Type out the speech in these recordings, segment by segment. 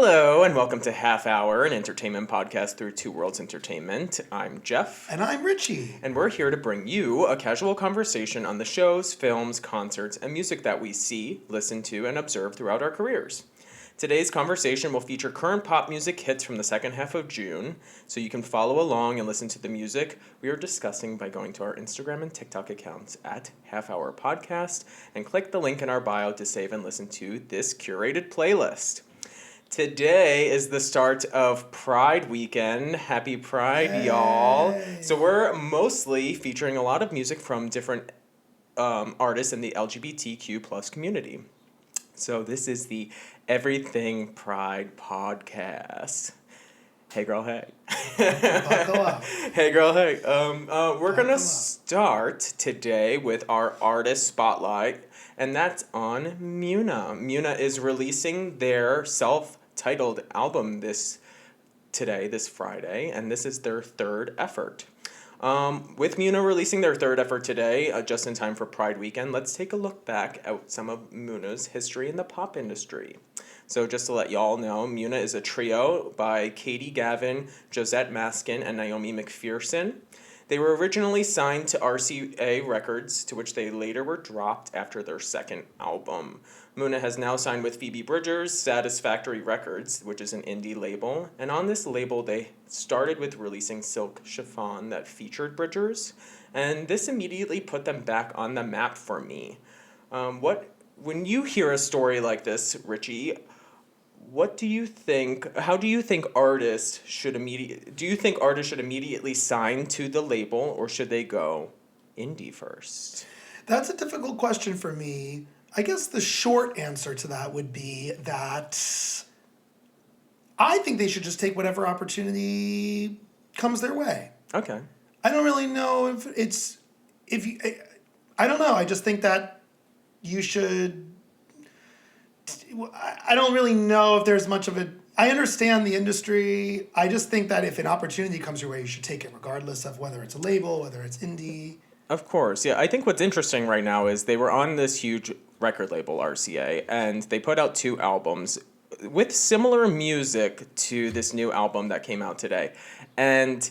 Hello, and welcome to Half Hour, an entertainment podcast through Two Worlds Entertainment. I'm Jeff. And I'm Richie. And we're here to bring you a casual conversation on the shows, films, concerts, and music that we see, listen to, and observe throughout our careers. Today's conversation will feature current pop music hits from the second half of June, so you can follow along and listen to the music we are discussing by going to our Instagram and TikTok accounts at Half Hour Podcast and click the link in our bio to save and listen to this curated playlist. Today is the start of Pride Weekend. Happy Pride, y'all. So we're mostly featuring a lot of music from different artists in the LGBTQ plus community. So this is the Everything Pride podcast. Hey girl, hey. Buckle up. Hey girl, hey. We're going to start today with our artist spotlight, and that's on Muna. Muna is releasing their self-titled album this Friday, and this is their third effort. With Muna releasing their third effort today, just in time for Pride Weekend, let's take a look back at some of Muna's history in the pop industry. So just to let y'all know, Muna is a trio by Katie Gavin, Josette Maskin, and Naomi McPherson. They were originally signed to RCA Records, to which they later were dropped after their second album. Muna has now signed with Phoebe Bridgers' Satisfactory Records, which is an indie label, and on this label they started with releasing Silk Chiffon that featured Bridgers, and this immediately put them back on the map for me. When you hear a story like this, Richie, what do you think? How do you think artists should immediately sign to the label, or should they go indie first? That's a difficult question for me. I guess the short answer to that would be that I think they should just take whatever opportunity comes their way. Okay. I don't really know I don't know. I just think that you should. I don't really know if there's much of it. I understand the industry. I just think that if an opportunity comes your way, you should take it, regardless of whether it's a label, whether it's indie. Of course, yeah. I think what's interesting right now is they were on this huge record label, RCA, and they put out 2 albums with similar music to this new album that came out today. And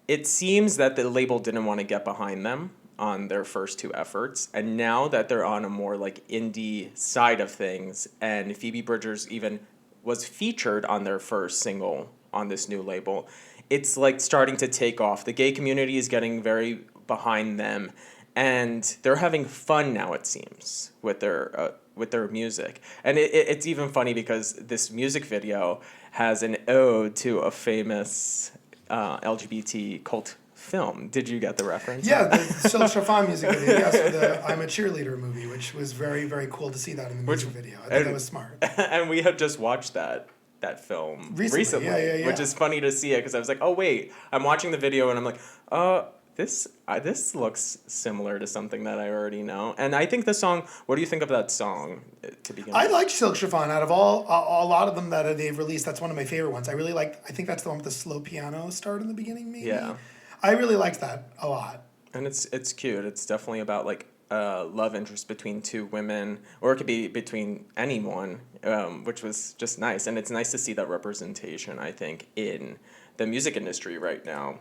it seems that the label didn't want to get behind them on their first 2 efforts, and now that they're on a more like indie side of things, and Phoebe Bridgers even was featured on their first single on this new label, it's like starting to take off. The gay community is getting very behind them, and they're having fun now, it seems, with their music. And it's even funny because this music video has an ode to a famous LGBT cult film. Did you get the reference? Yeah, the Silk Chiffon music video. Yes, for the I'm a Cheerleader movie, which was very, very cool to see that in the music video. I think that was smart. And we had just watched that film recently. Yeah. Which is funny to see it because I was like, oh wait, I'm watching the video and I'm like, this looks similar to something that I already know. And I think the song. What do you think of that song to begin with? I like Silk Chiffon. Out of a lot of them that they've released, that's one of my favorite ones. I really like. I think that's the one with the slow piano start in the beginning. Maybe. Yeah. I really liked that a lot. And it's cute. It's definitely about like love interest between 2 women, or it could be between anyone, which was just nice. And it's nice to see that representation, I think, in the music industry right now.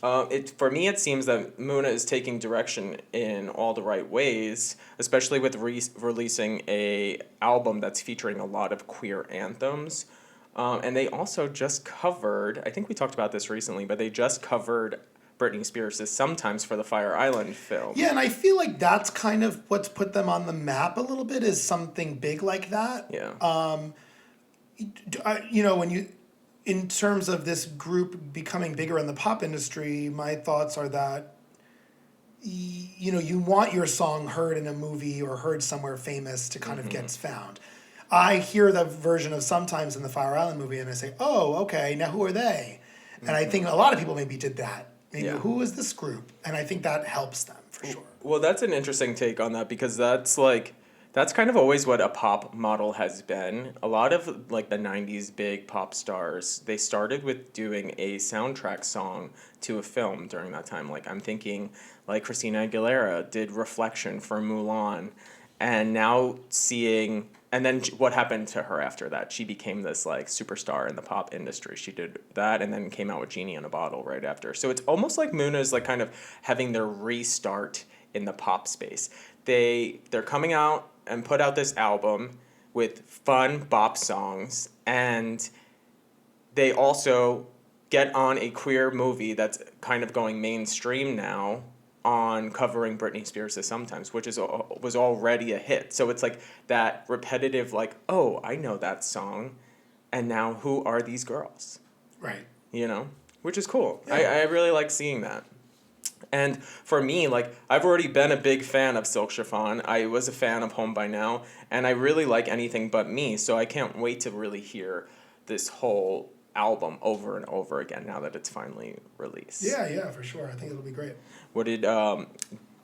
For me, it seems that Muna is taking direction in all the right ways, especially with releasing a album that's featuring a lot of queer anthems. And they also just covered, I think we talked about this recently, but they just covered Britney Spears' Sometimes for the Fire Island film. Yeah, and I feel like that's kind of what's put them on the map a little bit, is something big like that. Yeah. When you, in terms of this group becoming bigger in the pop industry, my thoughts are that, you want your song heard in a movie or heard somewhere famous to kind of gets found. I hear the version of Sometimes in the Fire Island movie and I say, oh, okay, now who are they? And I think a lot of people maybe did that. Maybe, who is this group? And I think that helps them for sure. Well, that's an interesting take on that because that's kind of always what a pop model has been. A lot of like the 90s big pop stars, they started with doing a soundtrack song to a film during that time. Like I'm thinking like Christina Aguilera did Reflection for Mulan. And now seeing and then what happened to her after that? She became this like superstar in the pop industry. She did that and then came out with Genie in a Bottle right after. So it's almost like Muna is like kind of having their restart in the pop space. They're coming out and put out this album with fun bop songs, and they also get on a queer movie that's kind of going mainstream now on covering Britney Spears' Sometimes, which was already a hit. So it's like that repetitive, like, oh, I know that song, and now who are these girls? Right. You know? Which is cool. Yeah. I really like seeing that. And for me, like, I've already been a big fan of Silk Chiffon. I was a fan of Home by Now, and I really like Anything But Me, so I can't wait to really hear this whole album over and over again now that it's finally released. Yeah, for sure. I think it'll be great.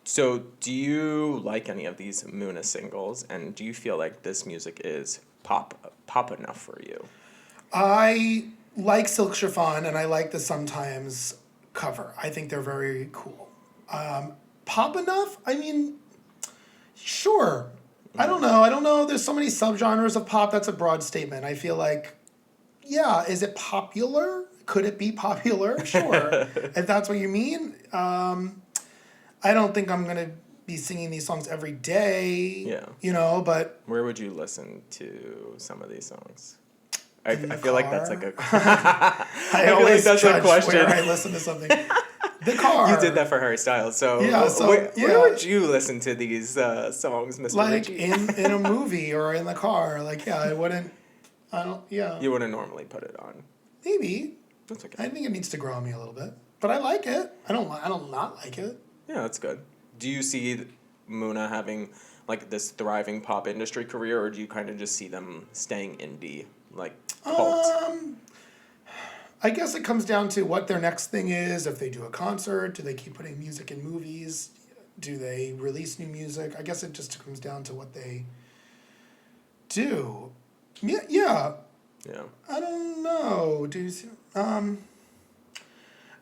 So do you like any of these Muna singles, and do you feel like this music is pop enough for you? I like Silk Chiffon, and I like the Sometimes cover. I think they're very cool. Pop enough? I mean, sure. I don't know. There's so many subgenres of pop. That's a broad statement. I feel like, yeah, is it popular? Could it be popular? Sure. If that's what you mean. I don't think I'm going to be singing these songs every day. Yeah. You know, but... Where would you listen to some of these songs? I feel like that's like a... I always like that's judge a question. where I listen to something. The car. You did that for Harry Styles, so, yeah, where would you listen to these songs, Mr. Like Richie? in a movie or in the car. Like, yeah, I don't, yeah. You wouldn't normally put it on. Maybe. That's okay. I think it needs to grow on me a little bit. But I like it. I don't not like it. Yeah, that's good. Do you see Muna having like this thriving pop industry career, or do you kind of just see them staying indie, like cult? I guess it comes down to what their next thing is. If they do a concert, do they keep putting music in movies? Do they release new music? I guess it just comes down to what they do. Yeah. Yeah. I don't know.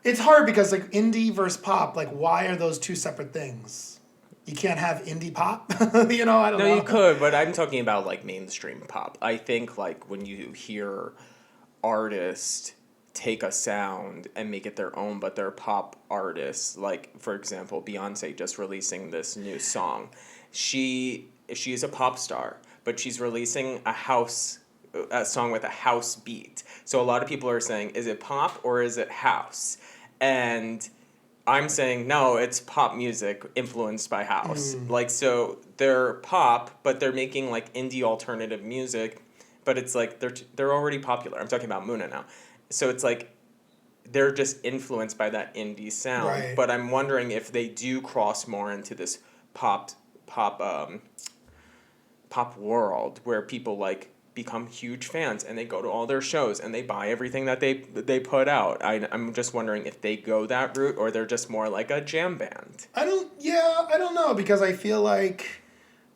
It's hard because like indie versus pop, like why are those two separate things? You can't have indie pop? You know, I don't know. No, you could, but I'm talking about like mainstream pop. I think like when you hear artists take a sound and make it their own, but they're pop artists, like for example, Beyonce just releasing this new song. She is a pop star, but she's releasing a song with a house beat. So a lot of people are saying, is it pop or is it house? And I'm saying, no, it's pop music influenced by house. Like, so they're pop, but they're making like indie alternative music, but it's like they're already popular. I'm talking about Muna now. So it's like they're just influenced by that indie sound. Right. But I'm wondering if they do cross more into this pop world where people like become huge fans and they go to all their shows and they buy everything that they put out. I'm just wondering if they go that route or they're just more like a jam band. I don't know because I feel like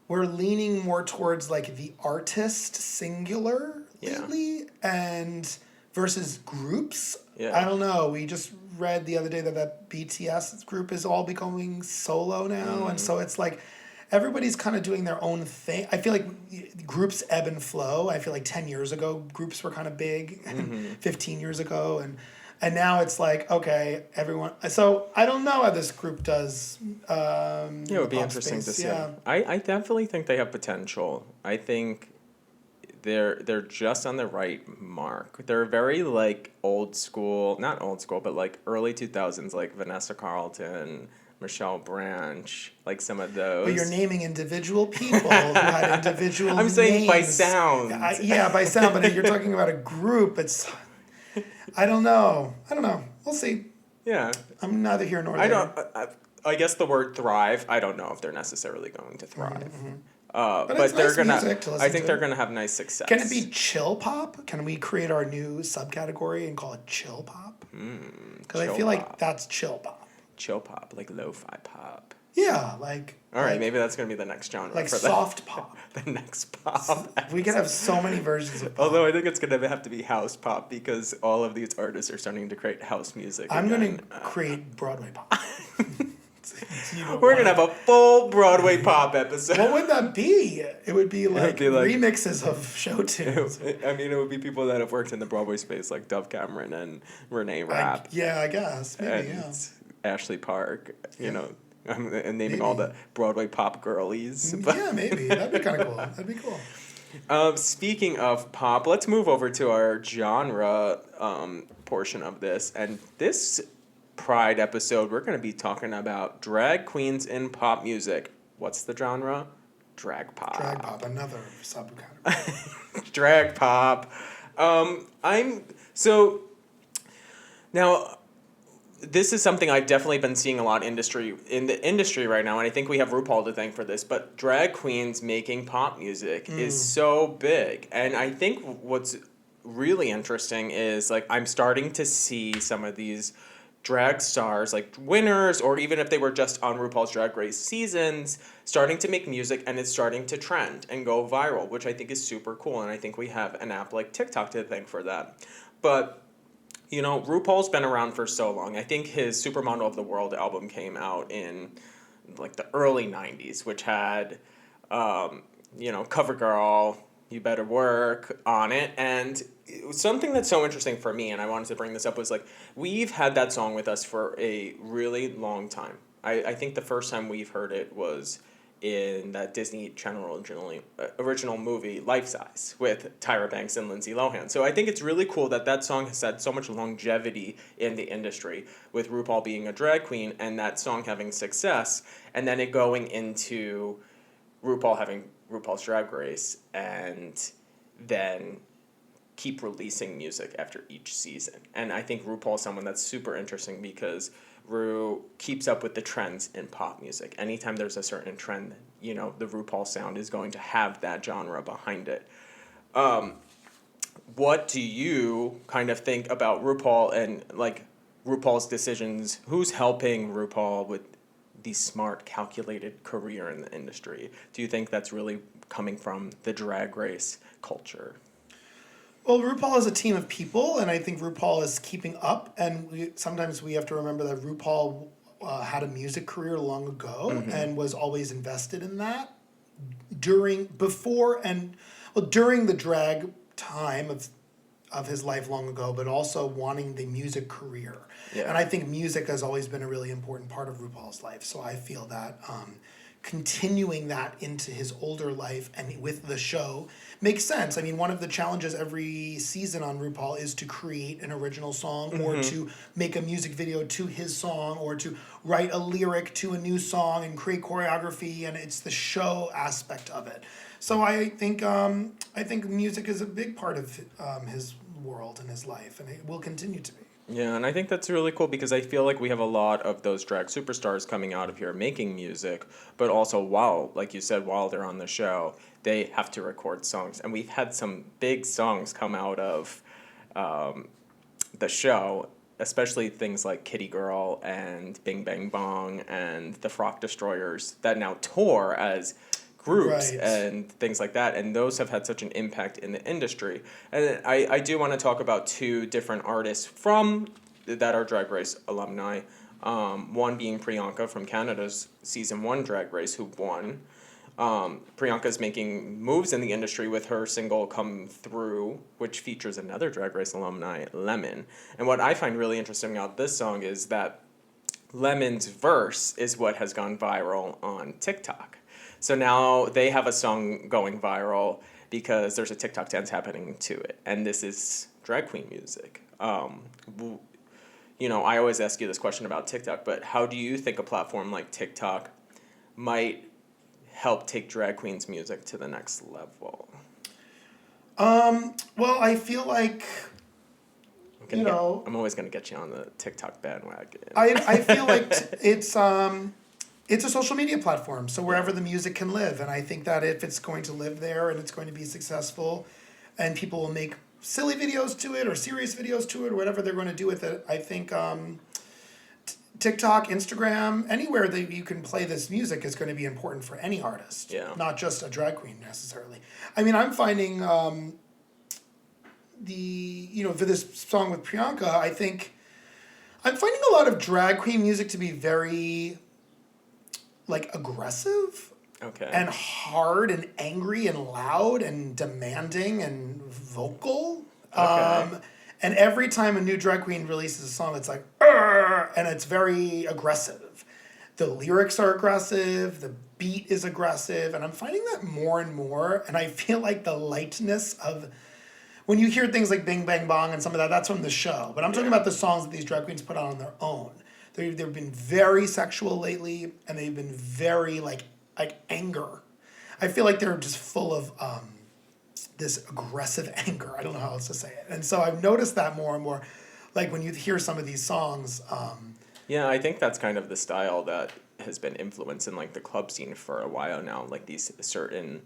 we're leaning more towards like the artist singular lately and versus groups. Yeah. I don't know. We just read the other day that BTS group is all becoming solo now and so it's like everybody's kind of doing their own thing. I feel like groups ebb and flow. I feel like 10 years ago, groups were kind of big, 15 years ago. And now it's like, okay, everyone. So I don't know how this group does. It would be interesting to see. Yeah. I definitely think they have potential. I think they're just on the right mark. They're very like old school, not old school, but like early 2000s, like Vanessa Carlton, Michelle Branch, like some of those. But you're naming individual people who had individual I'm saying names. by sound. By sound, but if you're talking about a group, it's... I don't know. We'll see. Yeah. I'm neither here nor there. I guess the word thrive, I don't know if they're necessarily going to thrive. But But they're nice gonna. music to listen I think to. they're gonna have nice success. Can it be chill pop? Can we create our new subcategory and call it chill pop? Because I chill feel pop. like that's chill pop. Chill pop, like lo-fi pop. Yeah, like... All right, like, maybe that's gonna be the next genre. like for soft pop. the next pop. We could have so many versions of pop. Although I think it's gonna have to be house pop because all of these artists are starting to create house music. I'm again. going to create Broadway pop. We're gonna have a full Broadway pop episode. What would that be? It would be like, be like remixes of show tunes. I mean, it would be people that have worked in the Broadway space, like Dove Cameron and Renee Rapp. I guess. Maybe, and Ashley Park, you know, and naming all the Broadway pop girlies. Yeah, maybe. That'd be kind of cool. That'd be cool. Speaking of pop, let's move over to our genre portion of this. And this Pride episode, we're going to be talking about drag queens in pop music. What's the genre? Drag pop. Drag pop, another subcategory. Drag pop. Now, this is something I've definitely been seeing a lot in the industry right now, and I think we have RuPaul to thank for this, but drag queens making pop music is so big. And I think what's really interesting is, like, I'm starting to see some of these drag stars, like winners, or even if they were just on RuPaul's Drag Race seasons, starting to make music, and it's starting to trend and go viral, which I think is super cool, and I think we have an app like TikTok to thank for that. But you know, RuPaul's been around for so long. I think his Supermodel of the World album came out in like the early 90s, which had, you know, CoverGirl, You Better Work on it. And something that's so interesting for me, and I wanted to bring this up, was like, we've had that song with us for a really long time. I think the first time we've heard it was in that Disney Channel original movie, Life Size, with Tyra Banks and Lindsay Lohan. So I think it's really cool that that song has had so much longevity in the industry, with RuPaul being a drag queen and that song having success, and then it going into RuPaul having RuPaul's Drag Race, and then keep releasing music after each season. And I think RuPaul is someone that's super interesting because Ru keeps up with the trends in pop music. Anytime there's a certain trend, you know, the RuPaul sound is going to have that genre behind it. What do you kind of think about RuPaul and, like, RuPaul's decisions? Who's helping RuPaul with the smart, calculated career in the industry? Do you think that's really coming from the Drag Race culture? Well, RuPaul is a team of people, and I think RuPaul is keeping up. And sometimes we have to remember that RuPaul had a music career long ago and was always invested in that during the drag time of his life long ago, but also wanting the music career. Yeah. And I think music has always been a really important part of RuPaul's life. So I feel that continuing that into his older life and with the show makes sense. I mean, one of the challenges every season on RuPaul is to create an original song or to make a music video to his song or to write a lyric to a new song and create choreography, and it's the show aspect of it. So I think music is a big part of his world and his life, and it will continue to be. Yeah, and I think that's really cool because I feel like we have a lot of those drag superstars coming out of here making music, but also like you said, while they're on the show, they have to record songs. And we've had some big songs come out of the show, especially things like Kitty Girl and Bing Bang Bong and the Frock Destroyers that now tour as groups and things like that, and those have had such an impact in the industry. And I do want to talk about two different artists that are Drag Race alumni, one being Priyanka from Canada's Season 1 Drag Race, who won. Priyanka's making moves in the industry with her single Come Through, which features another Drag Race alumni, Lemon. And what I find really interesting about this song is that Lemon's verse is what has gone viral on TikTok. So now they have a song going viral because there's a TikTok dance happening to it. And this is drag queen music. You know, I always ask you this question about TikTok, but how do you think a platform like TikTok might help take drag queens' music to the next level? Well, I feel like, I'm always going to get you on the TikTok bandwagon. I feel like it's a social media platform, so wherever the music can live. And I think that if it's going to live there and it's going to be successful and people will make silly videos to it or serious videos to it or whatever they're going to do with it, I think TikTok, Instagram, anywhere that you can play this music is going to be important for any artist, not just a drag queen necessarily. I mean, I'm finding for this song with Priyanka, I'm finding a lot of drag queen music to be very like aggressive Okay. and hard and angry and loud and demanding and vocal. Okay. And every time a new drag queen releases a song, it's like, "Arr!" And it's very aggressive. The lyrics are aggressive, the beat is aggressive, and I'm finding that more and more. And I feel like the lightness of when you hear things like Bing Bang Bong and some of that, that's from the show. But I'm talking about the songs that these drag queens put out on their own. They've been very sexual lately, and they've been very like anger. I feel like they're just full of this aggressive anger. I don't know how else to say it. And so I've noticed that more and more. Like when you hear some of these songs. Yeah, I think that's kind of the style that has been influenced in like the club scene for a while now. Like these certain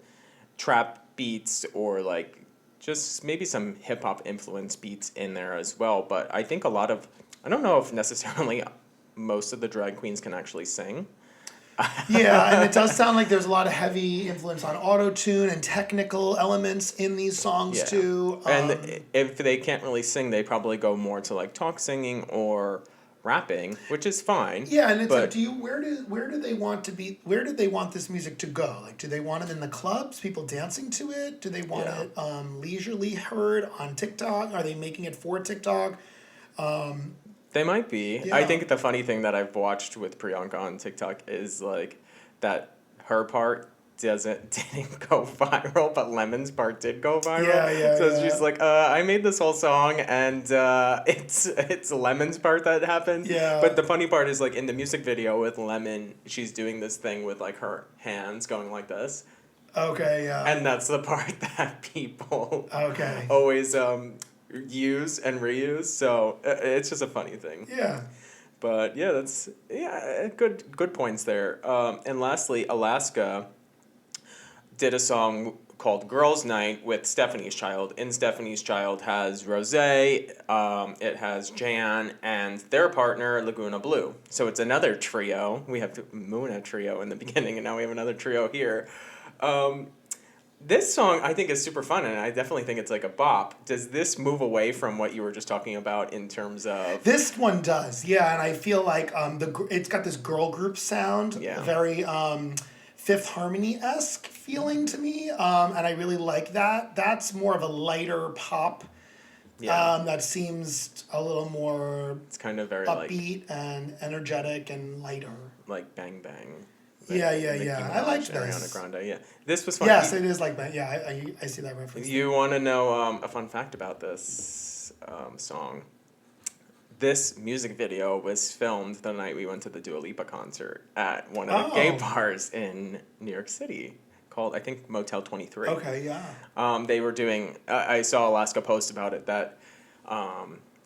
trap beats or like just maybe some hip hop influence beats in there as well. But I think I don't know if necessarily most of the drag queens can actually sing. Yeah, and it does sound like there's a lot of heavy influence on auto-tune and technical elements in these songs too. And if they can't really sing, they probably go more to like talk singing or rapping, which is fine. Yeah, and it's up to you. Where do they want to be? Where do they want this music to go? Like, do they want it in the clubs, people dancing to it? Do they want it leisurely heard on TikTok? Are they making it for TikTok? They might be. Yeah. I think the funny thing that I've watched with Priyanka on TikTok is like that her part didn't go viral, but Lemon's part did go viral. So she's like, I made this whole song and it's Lemon's part that happened. Yeah. But the funny part is like in the music video with Lemon, she's doing this thing with like her hands going like this. Okay, yeah. And that's the part that people Okay. always use and reuse. So it's just a funny thing. Yeah. But yeah, that's good points there. And lastly, Alaska did a song called Girls Night with Stephanie's Child. In Stephanie's Child has Rosé, it has Jan, and their partner, Laguna Blue. So it's another trio. We have the Muna trio in the beginning, and now we have another trio here. This song I think is super fun, and I definitely think it's like a bop. Does this move away from what you were just talking about in terms of... This one does, yeah, and I feel like it's got this girl group sound, very Fifth Harmony-esque feeling to me, and I really like that. That's more of a lighter pop that seems a little more... It's kind of very upbeat and energetic and lighter. Like Bang Bang. Yeah. I like this. Ariana Grande, yeah. This was fun. Yes, it is like that. Yeah, I see that reference. You want to know a fun fact about this song? This music video was filmed the night we went to the Dua Lipa concert at one of the gay bars in New York City called, I think, Motel 23. Okay, yeah. They were doing, I saw Alaska post about it, that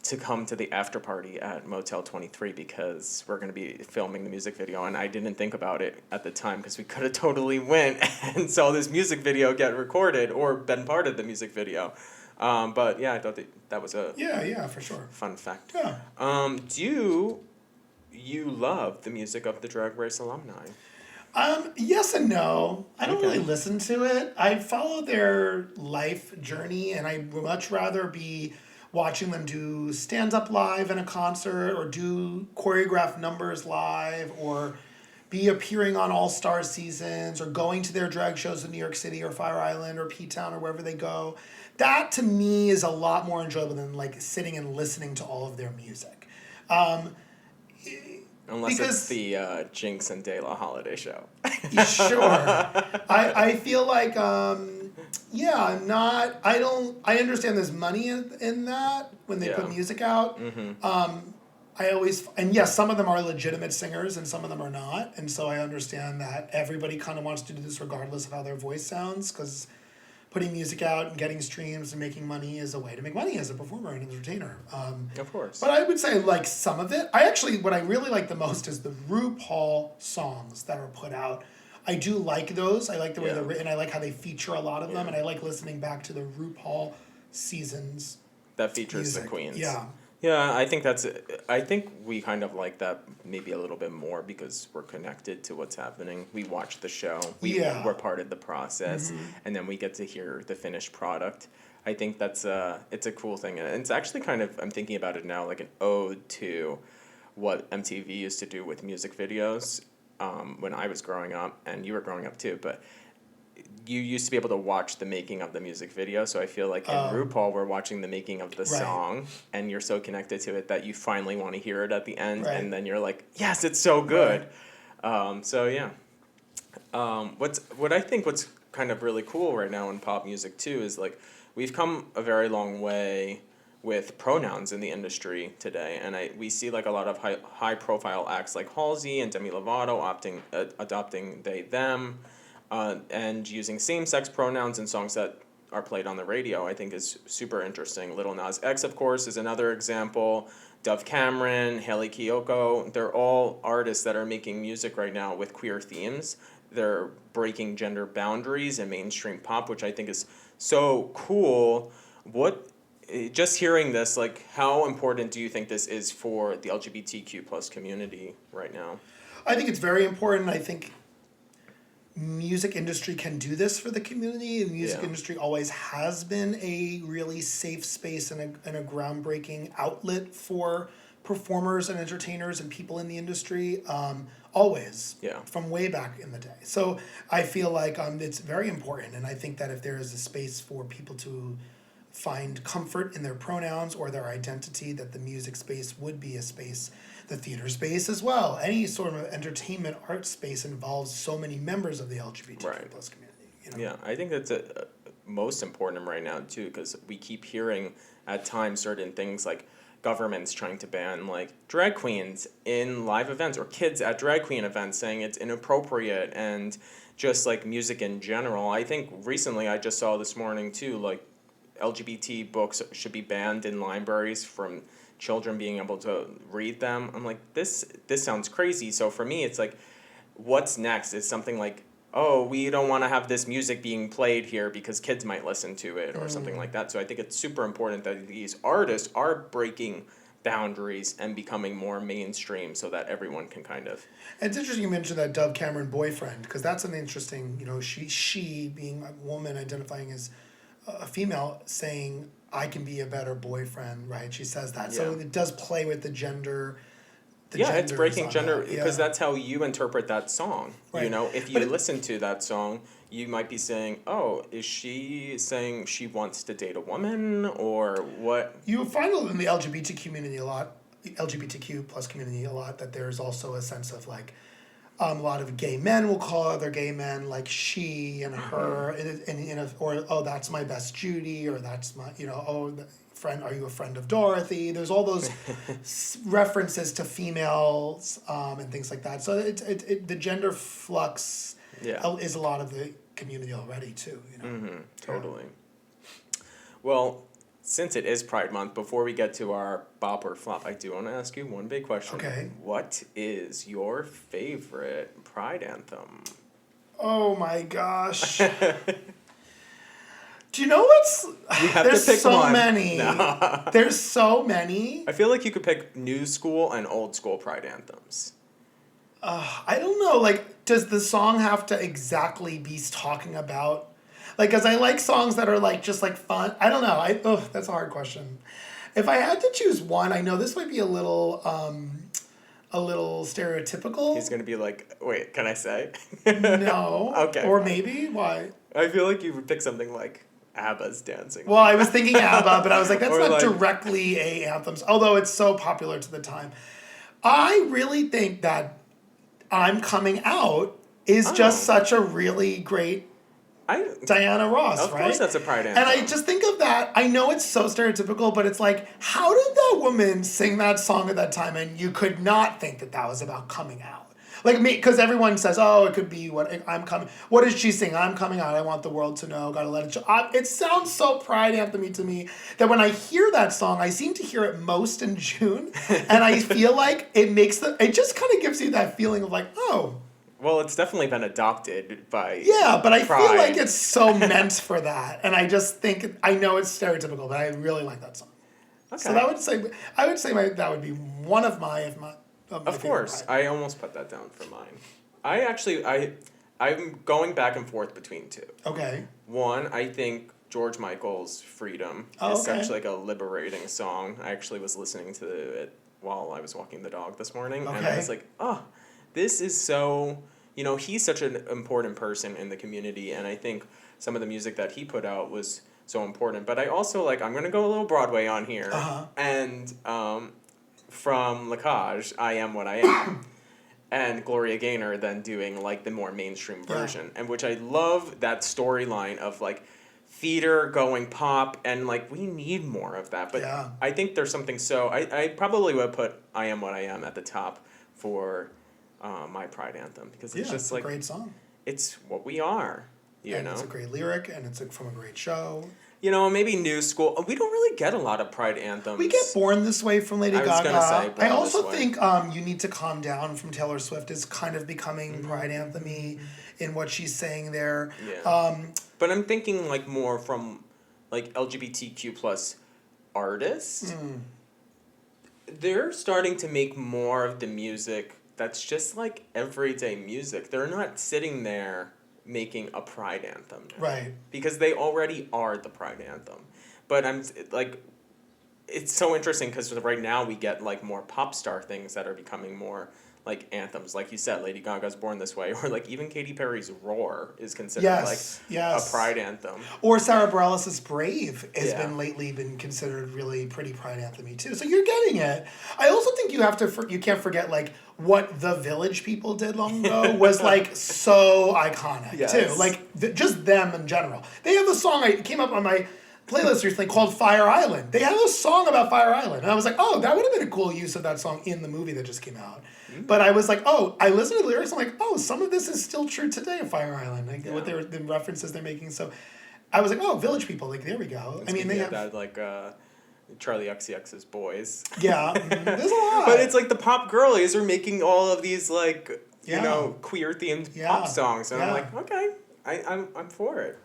to come to the after party at Motel 23 because we're going to be filming the music video, and I didn't think about it at the time because we could have totally went and saw this music video get recorded or been part of the music video. But yeah, I thought that was a for sure fun fact. Yeah. Do you love the music of the Drag Race alumni? Yes and no. I don't really listen to it. I follow their life journey, and I'd much rather be watching them do stand-up live in a concert or do choreographed numbers live or be appearing on All-Star seasons or going to their drag shows in New York City or Fire Island or P-Town or wherever they go. That, to me, is a lot more enjoyable than, like, sitting and listening to all of their music. Unless it's the Jinx and De La holiday show. Sure. I feel like, I understand there's money in that when they put music out. Mm-hmm. Yes, some of them are legitimate singers and some of them are not. And so I understand that everybody kind of wants to do this regardless of how their voice sounds, because putting music out and getting streams and making money is a way to make money as a performer and entertainer. Of course. But I would say, like, some of it. What I really like the most is the RuPaul songs that are put out. I do like those. I like the way they're written. I like how they feature a lot of them. And I like listening back to the RuPaul seasons. That features music. the queens. Yeah. Yeah, I think we kind of like that maybe a little bit more because we're connected to what's happening. We watch the show. We're part of the process, and then we get to hear the finished product. I think it's a cool thing, and it's actually kind of, I'm thinking about it now, like an ode to what MTV used to do with music videos. when I was growing up, and you were growing up too, but you used to be able to watch the making of the music video. So I feel like in RuPaul, we're watching the making of the song, and you're so connected to it that you finally want to hear it at the end, and then you're like, yes, it's so good. So yeah. What I think what's kind of really cool right now in pop music too is like we've come a very long way with pronouns in the industry today, and we see like a lot of high profile acts like Halsey and Demi Lovato adopting they them, and using same sex pronouns in songs that are played on the radio. I think is super interesting. Lil Nas X, of course, is another example. Dove Cameron, Hayley, Kiyoko, they're all artists that are making music right now with queer themes. They're breaking gender boundaries in mainstream pop, which I think is so cool. Just hearing this, like, how important do you think this is for the LGBTQ plus community right now? I think it's very important. I think music industry can do this for the community. The music industry always has been a really safe space and a groundbreaking outlet for performers and entertainers and people in the industry. Always. Yeah. From way back in the day. So I feel like it's very important, and I think that if there is a space for people to find comfort in their pronouns or their identity, that the music space would be a space, the theater space as well. Any sort of entertainment art space involves so many members of the LGBTQ plus community. You know? Yeah, I think that's most important right now too, because we keep hearing at times certain things like governments trying to ban like drag queens in live events or kids at drag queen events saying it's inappropriate, and just like music in general. I think recently I just saw this morning too, like LGBT books should be banned in libraries from children being able to read them. I'm like, this sounds crazy. So for me, it's like, what's next? Is something like, oh, we don't want to have this music being played here because kids might listen to it or something like that. So I think it's super important that these artists are breaking boundaries and becoming more mainstream so that everyone can kind of... It's interesting you mentioned that Dove Cameron boyfriend, because that's an interesting, she being a woman identifying as a female saying, I can be a better boyfriend, right? She says that. So it does play with the gender... it's breaking gender because that's how you interpret that song. Right. If you listen to that song, you might be saying, oh, is she saying she wants to date a woman or what? You find in the LGBTQ plus community a lot, that there's also a sense of like, a lot of gay men will call other gay men like she and her, or oh, that's my best Judy, or that's my, friend, are you a friend of Dorothy? There's all those references to females and things like that. So the gender flux is a lot of the community already too. Totally. Well, since it is Pride Month, before we get to our bop or flop, I do want to ask you one big question. Okay. What is your favorite Pride anthem? Oh my gosh. Do you know what's... There's so many. No. There's so many. I feel like you could pick new school and old school Pride anthems. I don't know. Like, does the song have to exactly be talking about... Like, because I like songs that are, like, just, like, fun. I don't know. That's a hard question. If I had to choose one, I know this might be a little stereotypical. He's going to be like, wait, can I say? No. Okay. Or maybe. Why? I feel like you would pick something like ABBA's Dancing. Well, I was thinking ABBA, but I was like, that's not directly a anthem, although it's so popular to the time. I really think that I'm Coming Out is just such a really great Diana Ross, of right? Of course that's a Pride anthem. And I just think of that, I know it's so stereotypical, but it's like, how did that woman sing that song at that time and you could not think that was about coming out? Like me, because everyone says, oh, it could be what is she sing? I'm coming out, I want the world to know, gotta let it show. It sounds so Pride anthem-y to me that when I hear that song, I seem to hear it most in June, and I feel like it just kind of gives you that feeling of like, oh. Well, it's definitely been adopted by but I Pride. feel like it's so meant for that, and I just think, I know it's stereotypical, but I really like that song. Okay. So I would say that would be one of my, Of course. I almost put that down for mine. I'm going back and forth between two. Okay. One, I think George Michael's Freedom is such like a liberating song. I actually was listening to it while I was walking the dog this morning. Okay. And I was like, oh, this is so, he's such an important person in the community, and I think some of the music that he put out was so important. But I also, I'm going to go a little Broadway on here. And from Lacage, I Am What I Am. And Gloria Gaynor then doing, the more mainstream version. And which I love that storyline of, theater going pop, and, we need more of that. But I think there's something I probably would put I Am What I Am at the top for my Pride Anthem. Because it's just, it's a great song. It's what we are, you know? It's a great lyric, and it's from a great show. Maybe new school. We don't really get a lot of Pride anthems. We get Born This Way from Lady Gaga. Gonna say I also think You Need to Calm Down from Taylor Swift is kind of becoming Pride anthem-y in what she's saying there. Yeah. But I'm thinking more from LGBTQ plus artists. They're starting to make more of the music that's just everyday music. They're not sitting there making a Pride anthem now. Right. Because they already are the Pride anthem. But it's so interesting because right now we get more pop star things that are becoming more anthems. Like you said, Lady Gaga's Born This Way, or even Katy Perry's Roar is considered a Pride anthem. Or Sarah Bareilles' Brave has been considered really pretty Pride anthem-y too. So you're getting it. I also think you can't forget what the Village People did long ago was so iconic too. Just them in general. They have a song it came up on my playlist recently called Fire Island. They have a song about Fire Island. And I was like, oh, that would have been a cool use of that song in the movie that just came out. But I was like, I listened to the lyrics, I'm like, some of this is still true today of Fire Island. What the references they're making. So I was like, Village People, there we go. They have that Charlie XCX's Boys. Yeah, there's a lot. But it's the pop girlies are making all of these queer themed pop songs, and I'm like, okay, I'm for it.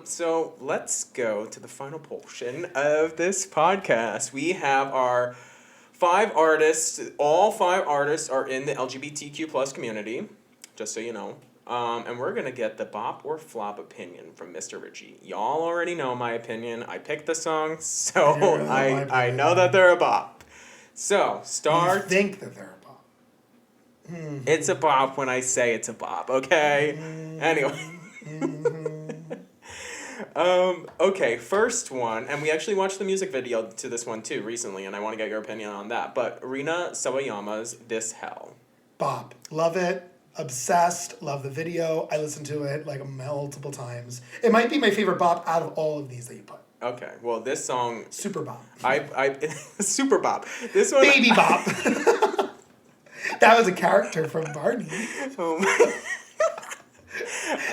So let's go to the final portion of this podcast. We have our 5 artists. All 5 artists are in the LGBTQ plus community, just so you know. And we're going to get the bop or flop opinion from Mr. Richie. Y'all already know my opinion. I picked the songs, so I know that they're a bop. So, start. You think that they're a bop. It's a bop when I say it's a bop, okay? Anyway. Okay, first one, and we actually watched the music video to this one too recently, and I want to get your opinion on that. But Rina Sawayama's This Hell. Bop. Love it. Obsessed. Love the video. I listened to it multiple times. It might be my favorite bop out of all of these that you put. Okay, well this song. Super bop. Super bop. This one. Baby bop. That was a character from Barney. I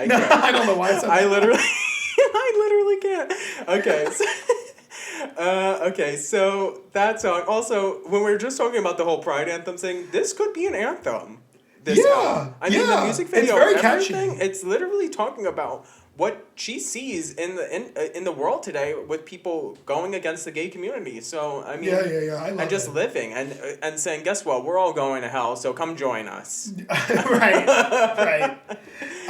don't know why. I literally can't. Okay, so that song. Also, when we were just talking about the whole Pride anthem thing, this could be an anthem. The music video, it's very everything, catchy. It's literally talking about what she sees in the world today with people going against the gay community. So I mean, I love and just living and saying, guess what? We're all going to hell, so come join us. right.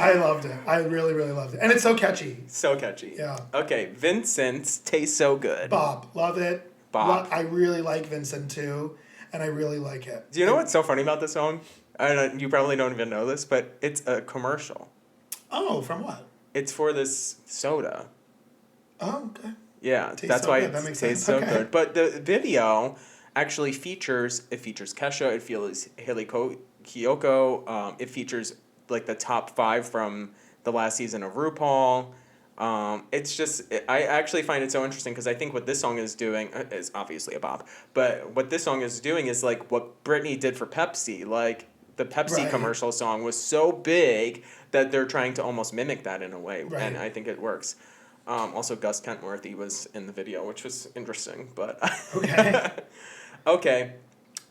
I loved it. I really, really loved it, and it's so catchy. So catchy. Yeah. Okay, Vincent Tastes So Good. Bop, love it. Bop. I really like Vincent too, and I really like it. Do you know what's so funny about this song? You probably don't even know this, but it's a commercial. Oh, from what? It's for this soda. Oh, okay. Yeah, that's why it tastes so good. But the video actually features Kesha, it features Hayley, Kiyoko, it features the top 5 from the last season of RuPaul. It's just, I actually find it so interesting because I think what this song is doing is obviously a bop, but what this song is doing is what Britney did for Pepsi. The Pepsi commercial song was so big that they're trying to almost mimic that in a way, and I think it works. Also, Gus Kentworthy was in the video, which was interesting, but... Okay. Okay.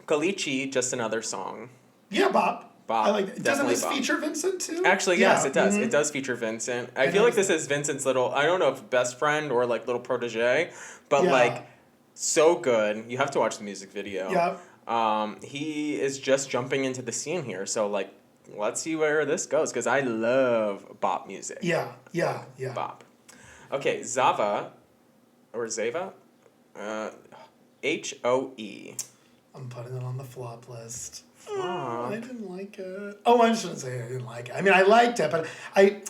Kelechi, Just Another Song. Yeah, bop. I like that. Doesn't this feature Vincent too? Actually, yes, it does. Mm-hmm. It does feature Vincent. I feel like this is Vincent's little, I don't know if best friend or little protege, but so good. You have to watch the music video. Yeah. He is just jumping into the scene here, so let's see where this goes, because I love bop music. Yeah. Bop. Okay, Zava, or Zava, H.O.E. I'm putting it on the flop list. Flop. I didn't like it. Oh, I shouldn't say I didn't like it. I mean, I liked it, but I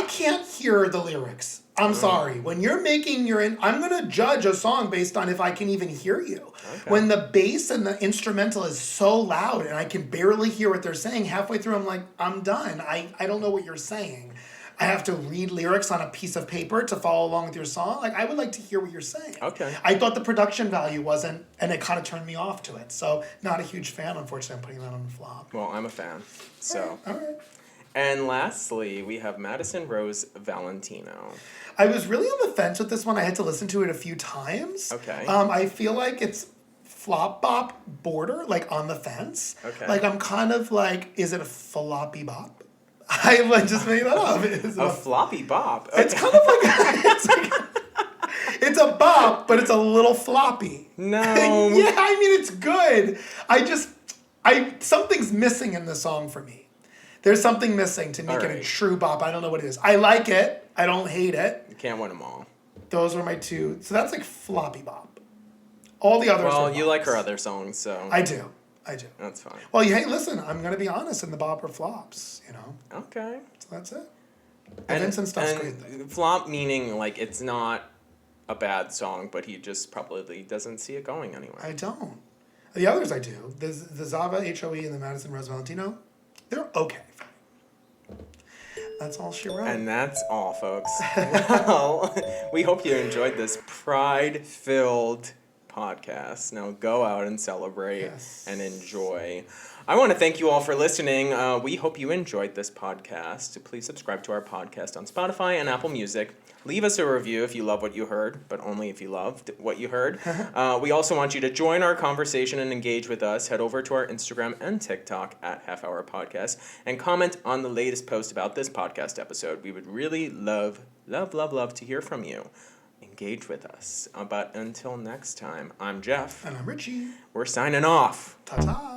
can't hear the lyrics. I'm sorry. When you're making I'm gonna judge a song based on if I can even hear you. Okay. When the bass and the instrumental is so loud and I can barely hear what they're saying, halfway through I'm like, I'm done. I don't know what you're saying. I have to read lyrics on a piece of paper to follow along with your song. Like, I would like to hear what you're saying. Okay. I thought the production value wasn't, and it kind of turned me off to it. So, not a huge fan, unfortunately. I'm putting that on the flop. Well, I'm a fan. So. All right. And lastly, we have Madison Rose Valentino. I was really on the fence with this one. I had to listen to it a few times. Okay. I feel like it's flop bop border, like on the fence. Okay. Like, I'm kind of like, is it a floppy bop? I just made that up. A floppy bop. Okay. It's kind of like it's a bop, but it's a little floppy. No. Yeah, I mean it's good. Something's missing in the song for me. There's something missing to make it a true bop. I don't know what it is. I like it. I don't hate it. You can't win them all. Those were my two. So that's like floppy bop. All the others. Well, are you bops. like her other songs, so. I do. That's fine. Well, hey, listen. I'm gonna be honest. In the bop or flops, you know. Okay. So that's it. Vincent stuff's great. Flop meaning like it's not a bad song, but he just probably doesn't see it going anywhere. I don't. The others I do. The Zava, H.O.E, and the Madison Rose Valentino, they're okay for me. That's all she wrote. And that's all, folks. Well, we hope you enjoyed this pride-filled podcast. Now go out and celebrate and enjoy. I want to thank you all for listening. We hope you enjoyed this podcast. Please subscribe to our podcast on Spotify and Apple Music. Leave us a review if you love what you heard, but only if you loved what you heard. We also want you to join our conversation and engage with us. Head over to our Instagram and TikTok at Half Hour Podcast and comment on the latest post about this podcast episode. We would really love to hear from you. Engage with us. But until next time, I'm Jeff. And I'm Richie. We're signing off. Ta-ta.